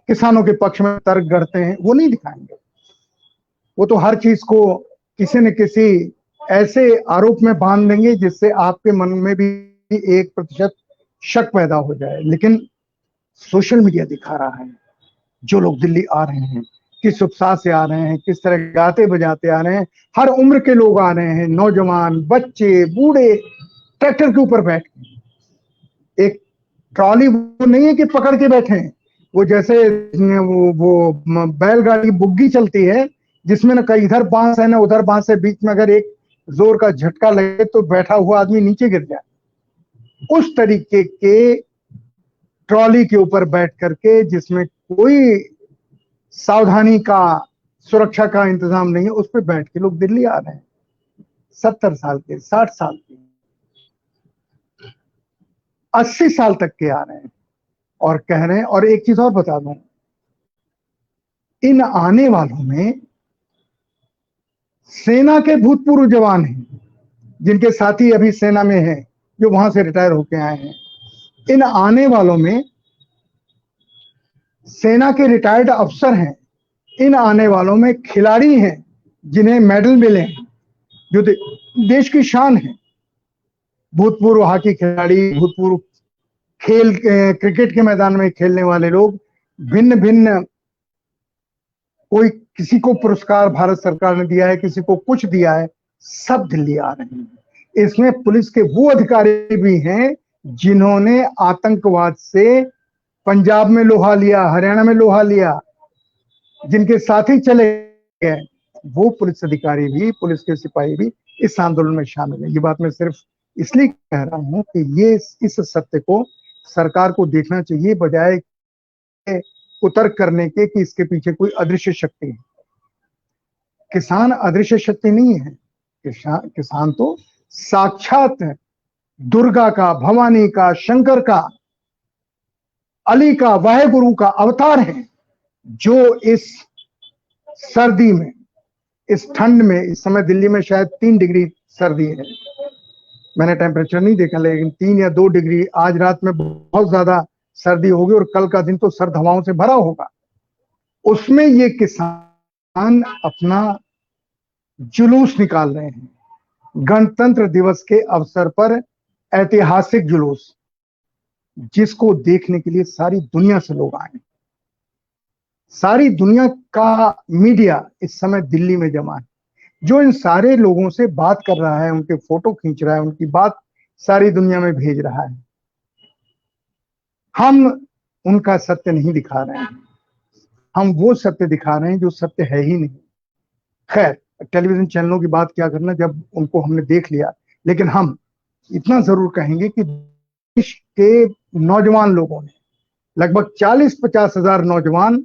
किसानों के पक्ष में तर्क गढ़ते हैं, वो नहीं दिखाएंगे। वो तो हर चीज को किसी न किसी ऐसे आरोप में बांध देंगे जिससे आपके मन में भी 1% शक पैदा हो जाए। लेकिन सोशल मीडिया दिखा रहा है जो लोग दिल्ली आ रहे हैं किस उत्साह से आ रहे हैं, किस तरह गाते बजाते आ रहे हैं। हर उम्र के लोग आ रहे हैं, नौजवान, बच्चे, बूढ़े, ट्रैक्टर के ऊपर बैठ के। एक ट्रॉली वो नहीं है कि पकड़ के बैठे हैं, वो जैसे वो बैलगाड़ी की बुग्गी चलती है जिसमें ना कहीं इधर बांस है ना उधर बांस है, बीच में अगर एक जोर का झटका लगे तो बैठा हुआ आदमी नीचे गिर जाए। उस तरीके के ट्रॉली के ऊपर बैठ करके, जिसमें कोई सावधानी का, सुरक्षा का इंतजाम नहीं है, उस पर बैठ के लोग दिल्ली आ रहे हैं। 70 साल के, 60 साल के, 80 साल तक के आ रहे हैं और कह रहे हैं। और एक चीज और बता दूं, इन आने वालों में सेना के भूतपूर्व जवान हैं जिनके साथी अभी सेना में हैं, जो वहां से रिटायर होके आए हैं। इन आने वालों में सेना के रिटायर्ड अफसर हैं, इन आने वालों में खिलाड़ी हैं जिन्हें मेडल मिले हैं, जो देश की शान है। भूतपूर्व हॉकी खिलाड़ी, भूतपूर्व खेल क्रिकेट के मैदान में खेलने वाले लोग, भिन्न भिन्न, कोई किसी को पुरस्कार भारत सरकार ने दिया है, किसी को कुछ दिया है, सब दिल्ली आ रहे हैं। इसमें पुलिस के वो अधिकारी भी हैं जिन्होंने आतंकवाद से पंजाब में लोहा लिया, हरियाणा में लोहा लिया, जिनके साथी चले गए, वो पुलिस अधिकारी भी, पुलिस के सिपाही भी इस आंदोलन में शामिल है। ये बात मैं सिर्फ इसलिए कह रहा हूं कि ये इस सत्य को सरकार को देखना चाहिए, बजाय कुतर्क करने के कि इसके पीछे कोई अदृश्य शक्ति है। किसान अदृश्य शक्ति नहीं है, किसान तो साक्षात दुर्गा का, भवानी का, शंकर का, अली का, वाहेगुरु का अवतार है, जो इस सर्दी में, इस ठंड में, इस समय दिल्ली में शायद 3 डिग्री सर्दी है, मैंने टेम्परेचर नहीं देखा, लेकिन 3 या 2 डिग्री आज रात में बहुत ज्यादा सर्दी होगी और कल का दिन तो सर्द हवाओं से भरा होगा। उसमें ये किसान अपना जुलूस निकाल रहे हैं, गणतंत्र दिवस के अवसर पर ऐतिहासिक जुलूस, जिसको देखने के लिए सारी दुनिया से लोग आए। सारी दुनिया का मीडिया इस समय दिल्ली में जमा है, जो इन सारे लोगों से बात कर रहा है, उनके फोटो खींच रहा है, उनकी बात सारी दुनिया में भेज रहा है। हम उनका सत्य नहीं दिखा रहे हैं, हम वो सत्य दिखा रहे हैं जो सत्य है ही नहीं। खैर, टेलीविजन चैनलों की बात क्या करना जब उनको हमने देख लिया, लेकिन हम इतना जरूर कहेंगे कि देश के नौजवान लोगों ने, लगभग 40-50 हजार नौजवान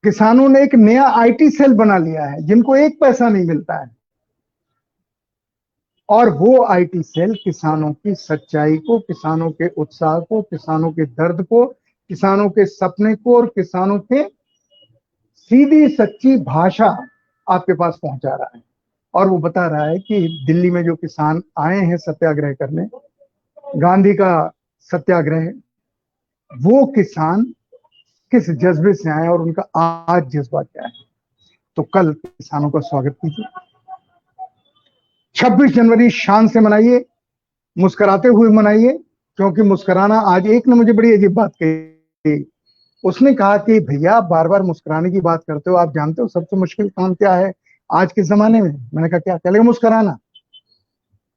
किसानों ने एक नया आईटी सेल बना लिया है, जिनको 1 पैसा नहीं मिलता है। और वो आईटी सेल किसानों की सच्चाई को, किसानों के उत्साह को, किसानों के दर्द को, किसानों के सपने को और किसानों के सीधी सच्ची भाषा आपके पास पहुंचा रहा है। और वो बता रहा है कि दिल्ली में जो किसान आए हैं सत्याग्रह करने, गांधी का सत्याग्रह, वो किसान किस जज्बे से आए और उनका आज जज्बा क्या है। तो कल किसानों का स्वागत कीजिए। 26 जनवरी शान से मनाइए, मुस्कुराते हुए मनाइए, क्योंकि मुस्कुराना, आज एक ने मुझे बड़ी अजीब बात कही। उसने कहा कि भैया बार बार मुस्कुराने की बात करते हो, आप जानते हो सबसे मुश्किल काम क्या है आज के जमाने में। मैंने कहा क्या? कहने मुस्कुराना।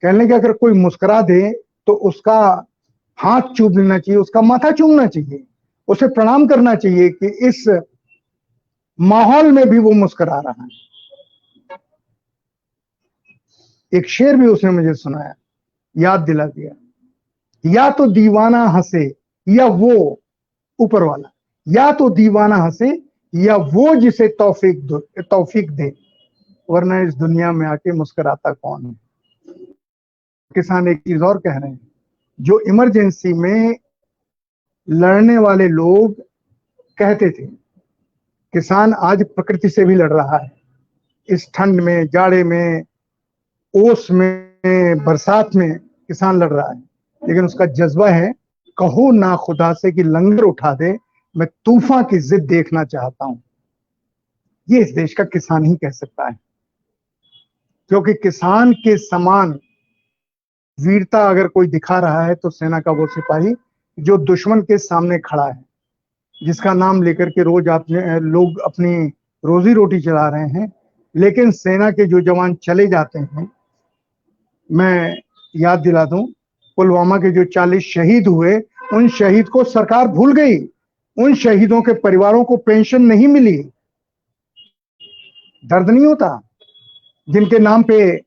कहने कि अगर कोई मुस्कुरा दे तो उसका हाथ चूम लेना चाहिए, उसका माथा चूमना चाहिए, उसे प्रणाम करना चाहिए कि इस माहौल में भी वो मुस्कुरा रहा है। एक शेर भी उसने मुझे सुनाया, याद दिला दिया, या तो दीवाना हंसे या वो ऊपर वाला, या तो दीवाना हंसे या वो जिसे तौफीक दे, वरना इस दुनिया में आके मुस्कुराता कौन है। किसान एक चीज और कह रहे हैं, जो इमरजेंसी में लड़ने वाले लोग कहते थे, किसान आज प्रकृति से भी लड़ रहा है। इस ठंड में, जाड़े में, ओस में, बरसात में किसान लड़ रहा है, लेकिन उसका जज्बा है, कहो ना खुदा से कि लंगर उठा दे, मैं तूफान की जिद देखना चाहता हूं। ये इस देश का किसान ही कह सकता है, क्योंकि किसान के समान वीरता अगर कोई दिखा रहा है तो सेना का वो सिपाही जो दुश्मन के सामने खड़ा है, जिसका नाम लेकर के रोज आपने लोग अपनी रोजी रोटी चला रहे हैं, लेकिन सेना के जो जवान चले जाते हैं, मैं याद दिला दूं, पुलवामा के जो 40 शहीद हुए, उन शहीद को सरकार भूल गई, उन शहीदों के परिवारों को पेंशन नहीं मिली। दर्द नहीं होता? जिनके नाम पे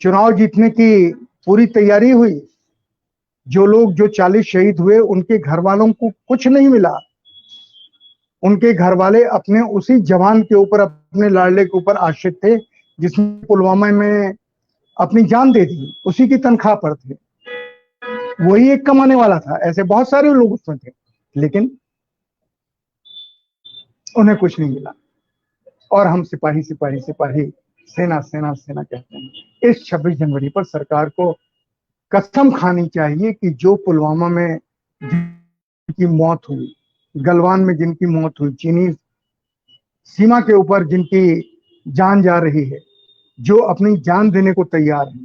चुनाव जीतने की पूरी तैयारी हुई, जो लोग, जो 40 शहीद हुए, उनके घर वालों को कुछ नहीं मिला। उनके घर वाले अपने उसी जवान के ऊपर, अपने लाडले के ऊपर आश्रित थे जिसने पुलवामा में अपनी जान दे दी, उसी की तनख्वाह पर थे, वही एक कमाने वाला था। ऐसे बहुत सारे लोग उसमें थे, लेकिन उन्हें कुछ नहीं मिला। और हम सिपाही सिपाही सिपाही, सेना सेना सेना कहते हैं। इस 26 जनवरी पर सरकार को कसम खानी चाहिए कि जो पुलवामा में जिनकी मौत हुई, गलवान में जिनकी मौत हुई, चीनी सीमा के ऊपर जिनकी जान जा रही है, जो अपनी जान देने को तैयार है,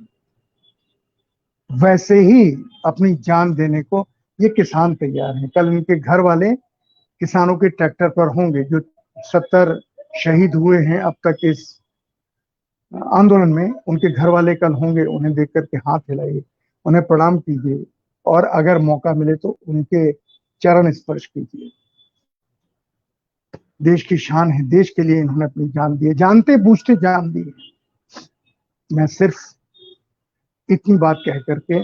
वैसे ही अपनी जान देने को ये किसान तैयार हैं। कल इनके घर वाले किसानों के ट्रैक्टर पर होंगे, जो 70 शहीद हुए हैं अब तक इस आंदोलन में, उनके घर वाले कल होंगे। उन्हें देख करके हाथ हिलाइए, उन्हें प्रणाम कीजिए, और अगर मौका मिले तो उनके चरण स्पर्श कीजिए। देश की शान है, देश के लिए इन्होंने अपनी जान दी है, जानते बूझते जान दी है। मैं सिर्फ इतनी बात कह करके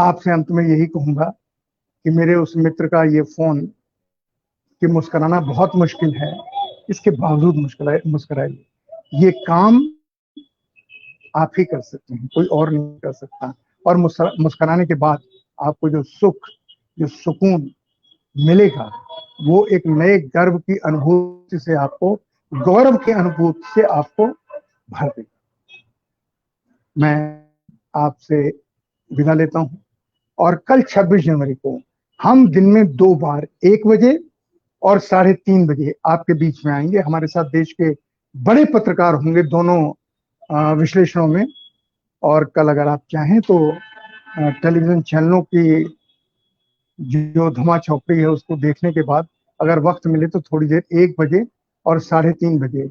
आपसे अंत में यही कहूंगा कि मेरे उस मित्र का ये फोन, कि मुस्कुराना बहुत मुश्किल है, इसके बावजूद मुस्कुराइए। ये काम आप ही कर सकते हैं, कोई और नहीं कर सकता। और मुस्कुराने के बाद आपको जो सुख, जो सुकून मिलेगा, वो एक नए गर्व की अनुभूति से आपको, गौरव की अनुभूति से आपको भर देगा। मैं आपसे विदा लेता हूं, और कल 26 जनवरी को हम दिन में 2 बार, 1 बजे और 3:30 बजे आपके बीच में आएंगे। हमारे साथ देश के बड़े पत्रकार होंगे दोनों विश्लेषणों में। और कल अगर आप चाहें तो टेलीविजन चैनलों की जो धमा चौकड़ी है उसको देखने के बाद अगर वक्त मिले तो थोड़ी देर 1 बजे और 3:30 बजे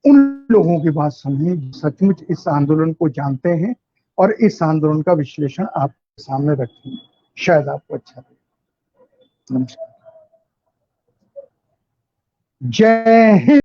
उन लोगों की बात सुनिए जो सचमुच इस आंदोलन को जानते हैं और इस आंदोलन का विश्लेषण आपके सामने रखेंगे। शायद आपको अच्छा लगे। नमस्कार। जय हिंद।